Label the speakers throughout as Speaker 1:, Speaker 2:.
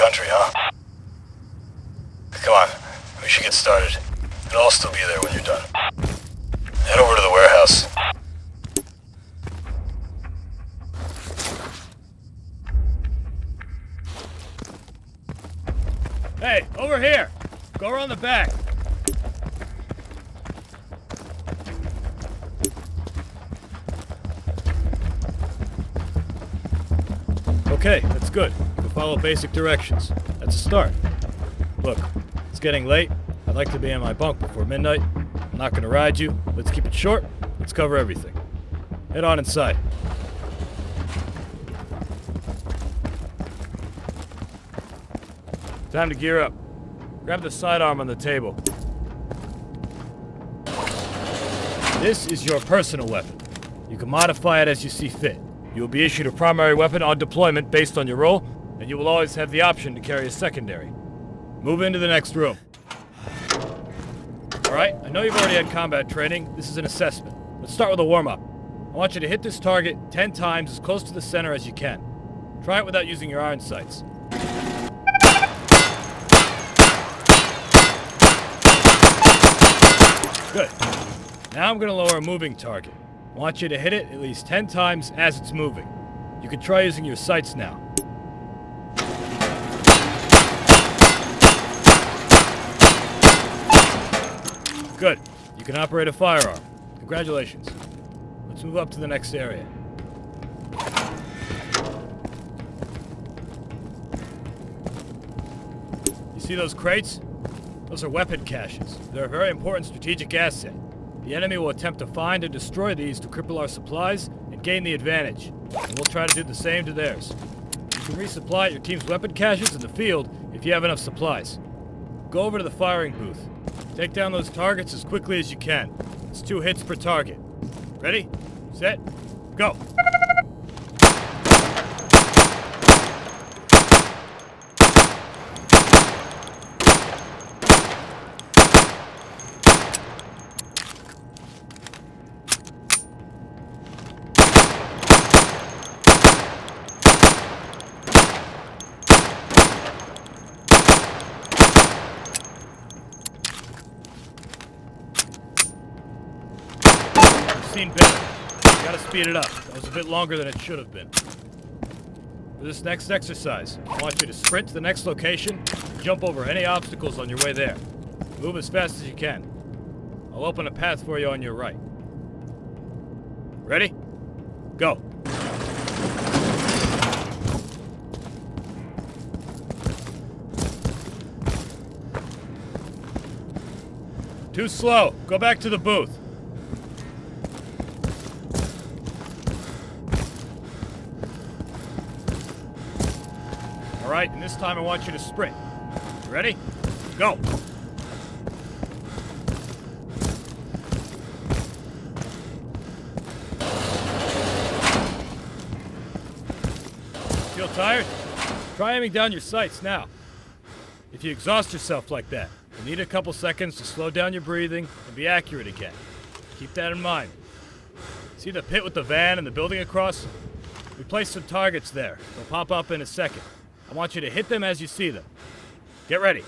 Speaker 1: country, huh? Come on, we should get started. It'll all still be there when you're done. Head over to the warehouse.
Speaker 2: Hey, over here! Go around the back. Okay, that's good. We'll follow basic directions. That's a start. Look, it's getting late. I'd like to be in my bunk before midnight. I'm not gonna ride you. Let's keep it short. Let's cover everything. Head on inside. Time to gear up. Grab the sidearm on the table. This is your personal weapon. You can modify it as you see fit. You will be issued a primary weapon on deployment based on your role, and you will always have the option to carry a secondary. Move into the next room. Alright, I know you've already had combat training. This is an assessment. Let's start with a warm-up. I want you to hit this target 10 times as close to the center as you can. Try it without using your iron sights. Good. Now I'm going to lower a moving target. I want you to hit it at least 10 times as it's moving. You can try using your sights now. Good. You can operate a firearm. Congratulations. Let's move up to the next area. You see those crates? Those are weapon caches. They're a very important strategic asset. The enemy will attempt to find and destroy these to cripple our supplies and gain the advantage. And we'll try to do the same to theirs. You can resupply your team's weapon caches in the field if you have enough supplies. Go over to the firing booth. Take down those targets as quickly as you can. It's 2 hits per target. Ready? Set? Go! Seen better. Gotta speed it up. That was a bit longer than it should have been. For this next exercise, I want you to sprint to the next location and jump over any obstacles on your way there. Move as fast as you can. I'll open a path for you on your right. Ready? Go. Too slow. Go back to the booth. Alright, and this time I want you to sprint. You ready? Go! Feel tired? Try aiming down your sights now. If you exhaust yourself like that, you'll need a couple seconds to slow down your breathing and be accurate again. Keep that in mind. See the pit with the van and the building across? We placed some targets there. They'll pop up in a second. I want you to hit them as you see them. Get ready.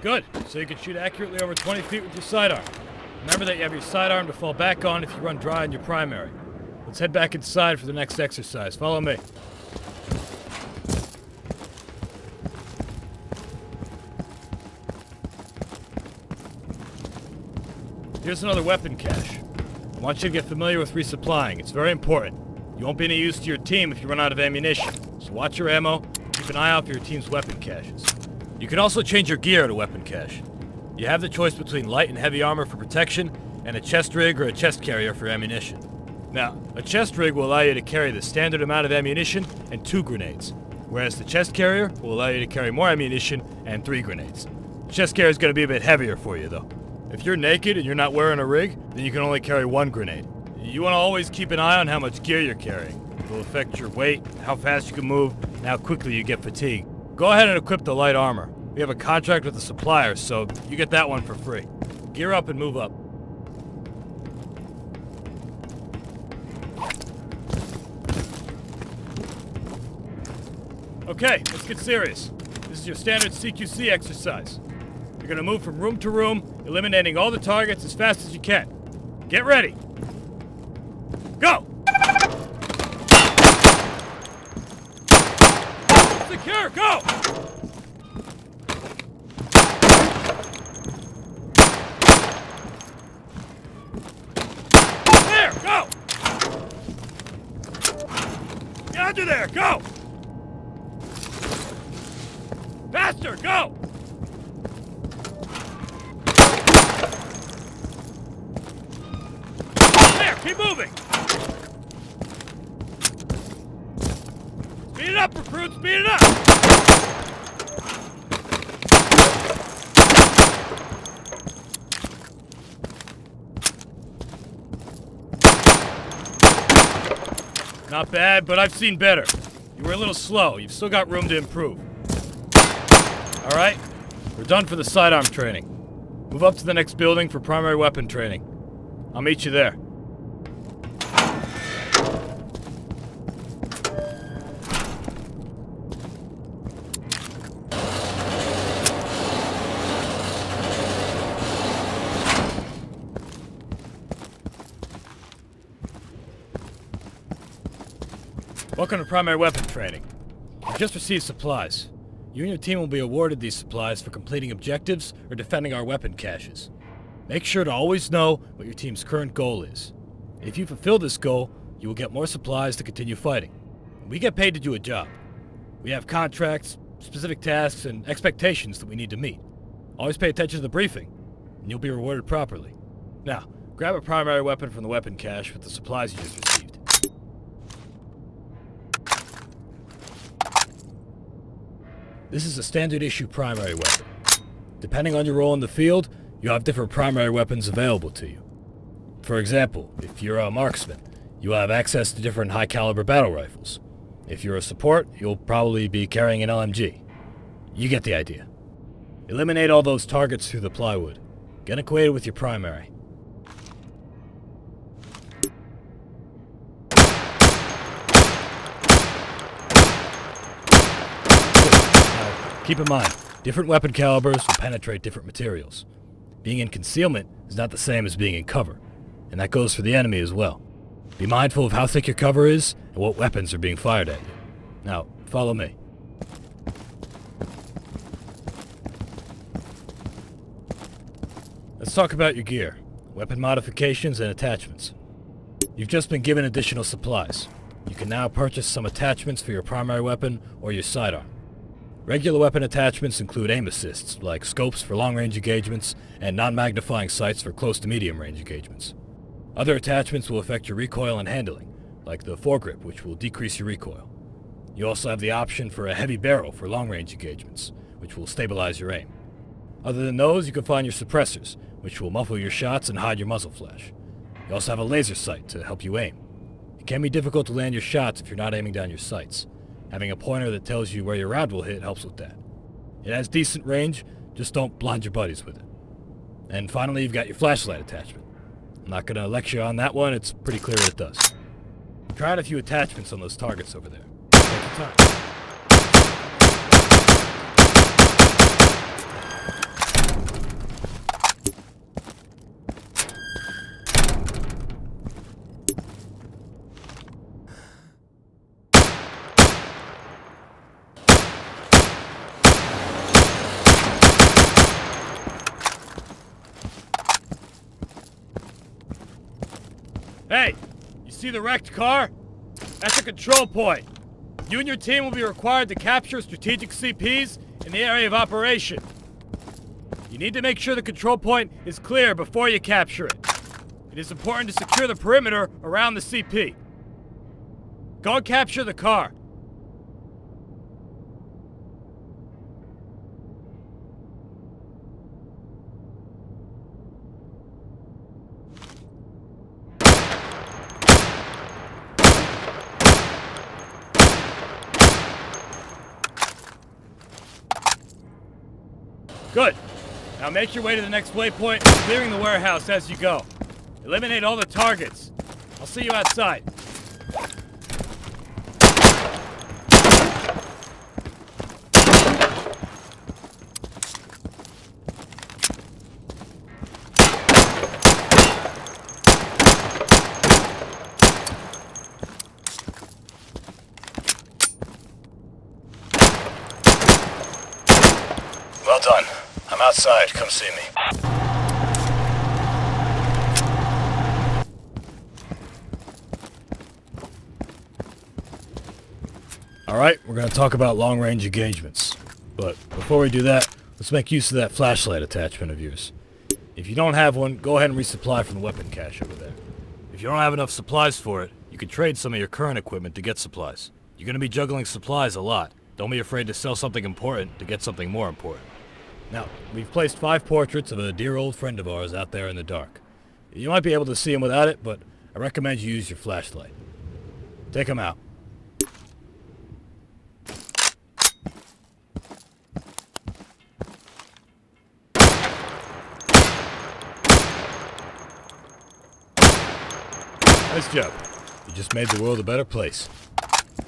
Speaker 2: Good. So you can shoot accurately over 20 feet with your sidearm. Remember that you have your sidearm to fall back on if you run dry in your primary. Let's head back inside for the next exercise. Follow me. Here's another weapon cache. I want you to get familiar with resupplying. It's very important. You won't be any use to your team if you run out of ammunition. So watch your ammo. Keep an eye out for your team's weapon caches. You can also change your gear to weapon cache. You have the choice between light and heavy armor for protection, and a chest rig or a chest carrier for ammunition. Now, a chest rig will allow you to carry the standard amount of ammunition and 2 grenades, whereas the chest carrier will allow you to carry more ammunition and 3 grenades. Chest carry is going to be a bit heavier for you, though. If you're naked and you're not wearing a rig, then you can only carry one grenade. You want to always keep an eye on how much gear you're carrying. It will affect your weight, how fast you can move, and how quickly you get fatigued. Go ahead and equip the light armor. We have a contract with the supplier, so you get that one for free. Gear up and move up. Okay, let's get serious. This is your standard CQC exercise. You're gonna move from room to room, eliminating all the targets as fast as you can. Get ready. Go! Secure, go! There, go! Get under there, go! Faster, go! There, keep moving! Speed it up, recruit, speed it up! Not bad, but I've seen better. You were a little slow. You've still got room to improve. Alright, we're done for the sidearm training. Move up to the next building for primary weapon training. I'll meet you there. Welcome to primary weapon training. You just received supplies. You and your team will be awarded these supplies for completing objectives or defending our weapon caches. Make sure to always know what your team's current goal is. If you fulfill this goal, you will get more supplies to continue fighting. We get paid to do a job. We have contracts, specific tasks, and expectations that we need to meet. Always pay attention to the briefing, and you'll be rewarded properly. Now, grab a primary weapon from the weapon cache with the supplies you just received. This is a standard issue primary weapon. Depending on your role in the field, you have different primary weapons available to you. For example, if you're a marksman, you will have access to different high caliber battle rifles. If you're a support, you'll probably be carrying an LMG. You get the idea. Eliminate all those targets through the plywood. Get acquainted with your primary. Keep in mind, different weapon calibers will penetrate different materials. Being in concealment is not the same as being in cover, and that goes for the enemy as well. Be mindful of how thick your cover is and what weapons are being fired at you. Now, follow me. Let's talk about your gear, weapon modifications, and attachments. You've just been given additional supplies. You can now purchase some attachments for your primary weapon or your sidearm. Regular weapon attachments include aim assists, like scopes for long-range engagements and non-magnifying sights for close to medium-range engagements. Other attachments will affect your recoil and handling, like the foregrip, which will decrease your recoil. You also have the option for a heavy barrel for long-range engagements, which will stabilize your aim. Other than those, you can find your suppressors, which will muffle your shots and hide your muzzle flash. You also have a laser sight to help you aim. It can be difficult to land your shots if you're not aiming down your sights. Having a pointer that tells you where your round will hit helps with that. It has decent range, just don't blind your buddies with it. And finally, you've got your flashlight attachment. I'm not going to lecture on that one, it's pretty clear what it does. Try out a few attachments on those targets over there. Take your time. Hey, you see the wrecked car? That's a control point. You and your team will be required to capture strategic CPs in the area of operation. You need to make sure the control point is clear before you capture it. It is important to secure the perimeter around the CP. Go and capture the car. Good. Now make your way to the next waypoint, clearing the warehouse as you go. Eliminate all the targets. I'll see you outside.
Speaker 1: Well done. I'm outside. Come see me.
Speaker 2: Alright, we're going to talk about long-range engagements. But before we do that, let's make use of that flashlight attachment of yours. If you don't have one, go ahead and resupply from the weapon cache over there. If you don't have enough supplies for it, you can trade some of your current equipment to get supplies. You're going to be juggling supplies a lot. Don't be afraid to sell something important to get something more important. Now, we've placed 5 portraits of a dear old friend of ours out there in the dark. You might be able to see him without it, but I recommend you use your flashlight. Take him out. Nice job. You just made the world a better place.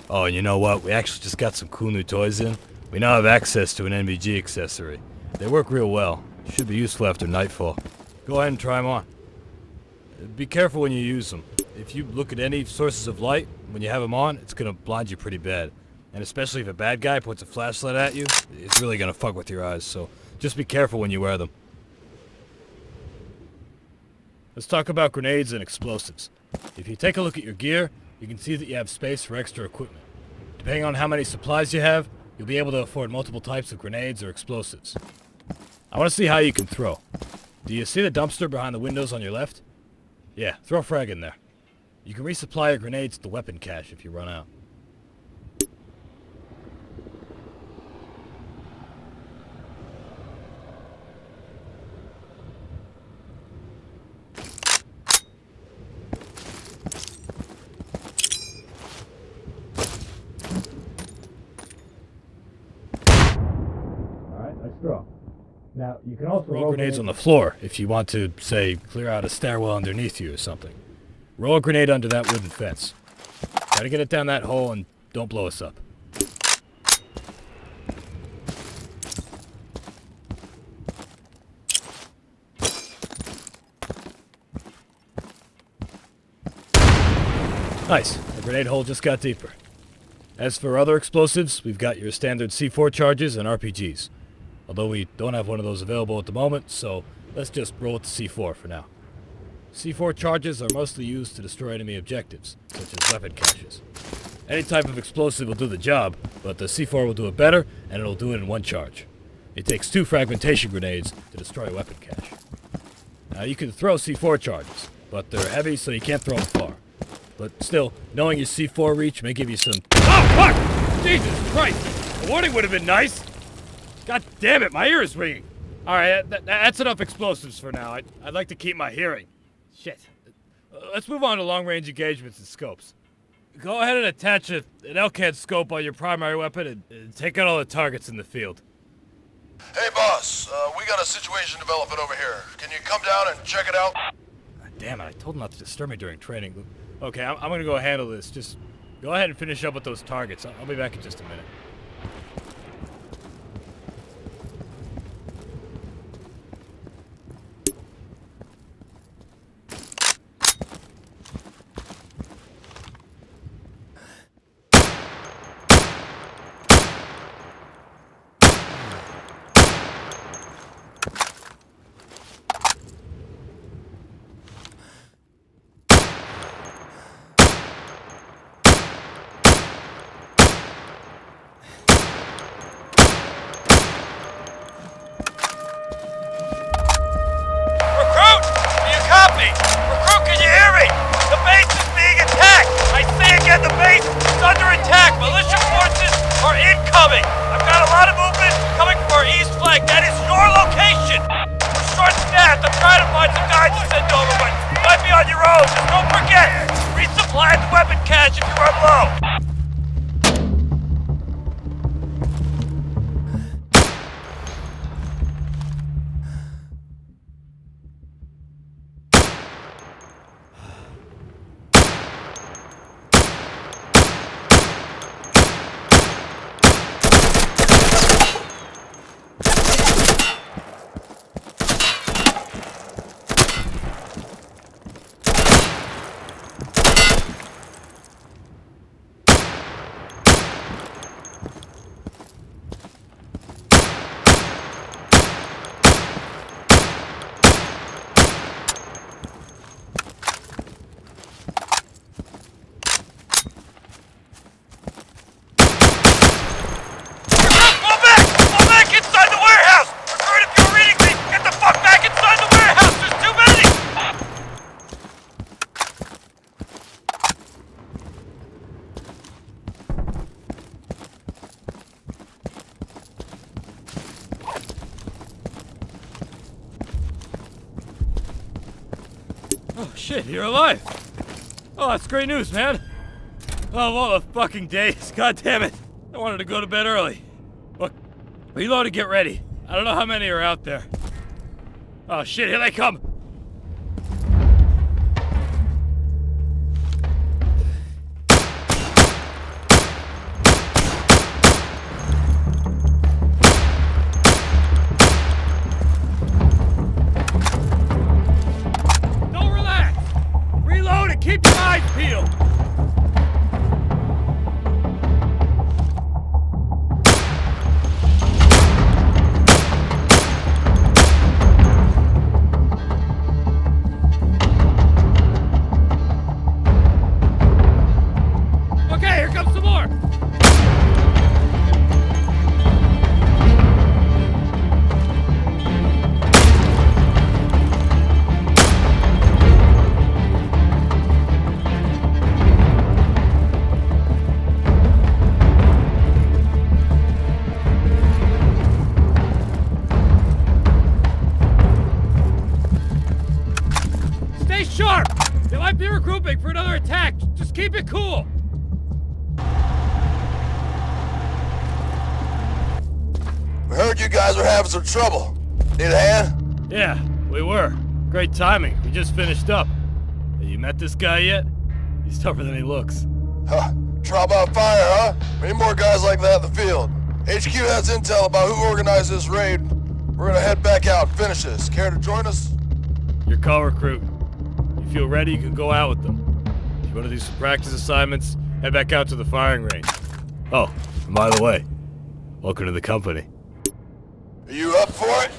Speaker 2: Oh, and you know what? We actually just got some cool new toys in. We now have access to an NVG accessory. They work real well. Should be useful after nightfall. Go ahead and try them on. Be careful when you use them. If you look at any sources of light, when you have them on, it's gonna blind you pretty bad. And especially if a bad guy puts a flashlight at you, it's really gonna fuck with your eyes, so just be careful when you wear them. Let's talk about grenades and explosives. If you take a look at your gear, you can see that you have space for extra equipment. Depending on how many supplies you have, you'll be able to afford multiple types of grenades or explosives. I want to see how you can throw. Do you see the dumpster behind the windows on your left? Yeah, throw a frag in there. You can resupply your grenades at the weapon cache if you run out. Alright, nice throw. Now, you can also roll grenades on the floor if you want to, say, clear out a stairwell underneath you or something. Roll a grenade under that wooden fence. Try to get it down that hole and don't blow us up. Nice. The grenade hole just got deeper. As for other explosives, we've got your standard C4 charges and RPGs. Although we don't have one of those available at the moment, so let's just roll with the C4 for now. C4 charges are mostly used to destroy enemy objectives, such as weapon caches. Any type of explosive will do the job, but the C4 will do it better, and it'll do it in one charge. It takes 2 fragmentation grenades to destroy a weapon cache. Now you can throw C4 charges, but they're heavy so you can't throw them far. But still, knowing your C4 reach may give you some— Oh, fuck! Jesus Christ! A warning would have been nice! God damn it, my ear is ringing. Alright, that's enough explosives for now. I'd like to keep my hearing. Shit. Let's move on to long-range engagements and scopes. Go ahead and attach an LCAD scope on your primary weapon and take out all the targets in the field.
Speaker 3: Hey boss, we got a situation developing over here. Can you come down and check it out?
Speaker 2: Damn it, I told him not to disturb me during training. Okay, I'm gonna go handle this. Just go ahead and finish up with those targets. I'll be back in just a minute.
Speaker 4: The base is under attack. Militia forces are incoming. I've got a lot of movement coming from our east flank. That is your location. We're short-staffed. I'm trying to find some guys to send over, but you might be on your own. Just don't forget, resupply the weapon cache if you run low.
Speaker 2: Shit, you're alive! Oh, that's great news, man! Oh, of all the fucking days, god damn it! I wanted to go to bed early. Look, reload and get ready. I don't know how many are out there. Oh shit, here they come! Don't relax! Reload and keep your eyes peeled! Okay, here comes some more! Stay sharp! They might be regrouping for another attack. Just keep it cool!
Speaker 3: We heard you guys were having some trouble. Need a hand?
Speaker 2: Yeah, we were. Great timing. We just finished up. Hey, you met this guy yet? He's tougher than he looks.
Speaker 3: Huh. Trial by fire, huh? We need more guys like that in the field. HQ has intel about who organized this raid. We're gonna head back out and finish this. Care to join us?
Speaker 2: You're call recruit. You feel ready, you can go out with them. If you want to do some practice assignments, head back out to the firing range. Oh, and by the way, welcome to the company.
Speaker 3: Are you up for it?